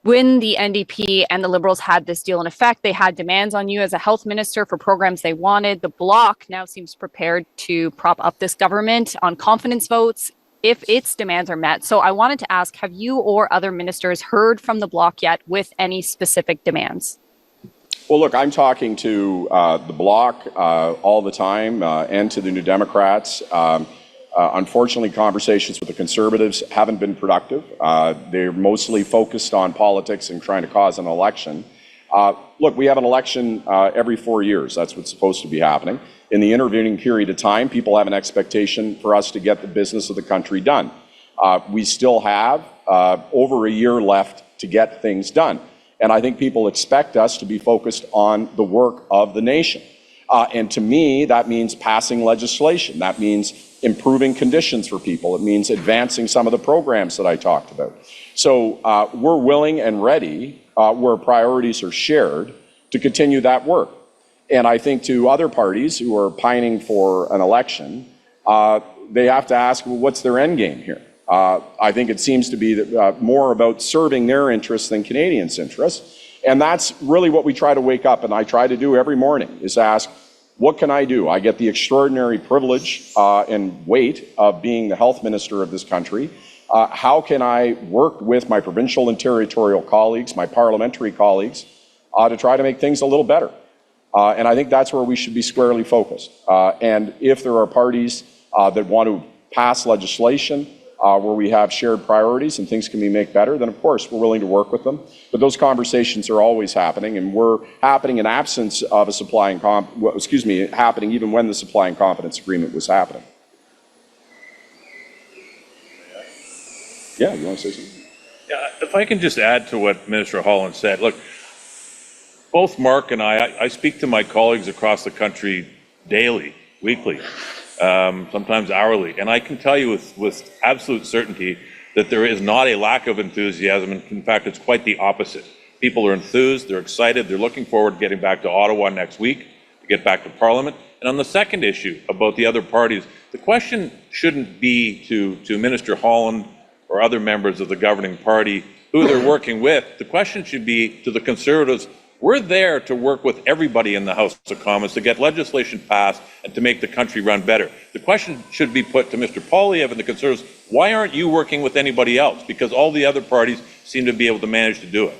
when the NDP and the Liberals had this deal in effect, they had demands on you as a health minister for programs they wanted. The Bloc now seems prepared to prop up this government on confidence votes if its demands are met. So I wanted to ask, have you or other ministers heard from the Bloc yet with any specific demands? Well, look, I'm talking to the Bloc all the time and to the New Democrats. Unfortunately, conversations with the Conservatives haven't been productive. They're mostly focused on politics and trying to cause an election. Look, we have an election every 4 years. That's what's supposed to be happening. In the intervening period of time, people have an expectation for us to get the business of the country done. We still have over a year left to get things done. And I think people expect us to be focused on the work of the nation. And to me, that means passing legislation. That means improving conditions for people. It means advancing some of the programs that I talked about. So we're willing and ready, where priorities are shared, to continue that work. And I think to other parties who are pining for an election, they have to ask, well, what's their end game here? I think it seems to be that, more about serving their interests than Canadians' interests. And that's really what we try to wake up and I try to do every morning, is ask, what can I do? I get the extraordinary privilege and weight of being the health minister of this country. How can I work with my provincial and territorial colleagues, my parliamentary colleagues, to try to make things a little better? And I think that's where we should be squarely focused. And if there are parties that want to pass legislation where we have shared priorities and things can be made better, then of course we're willing to work with them. But those conversations are always happening, and were happening in absence of a supply and happening even when the supply and confidence agreement was happening. Yeah, you want to say something? Yeah, if I can just add to what Minister Holland said. Look, both Mark and I speak to my colleagues across the country daily, weekly, sometimes hourly, and I can tell you with absolute certainty that there is not a lack of enthusiasm. In fact, it's quite the opposite. People are enthused, they're excited, they're looking forward to getting back to Ottawa next week, to get back to Parliament. And on the second issue about the other parties, the question shouldn't be to Minister Holland or other members of the governing party who they're working with. The question should be to the Conservatives. We're there to work with everybody in the House of Commons to get legislation passed and to make the country run better. The question should be put to Mr. Poilievre and the Conservatives, why aren't you working with anybody else? Because all the other parties seem to be able to manage to do it.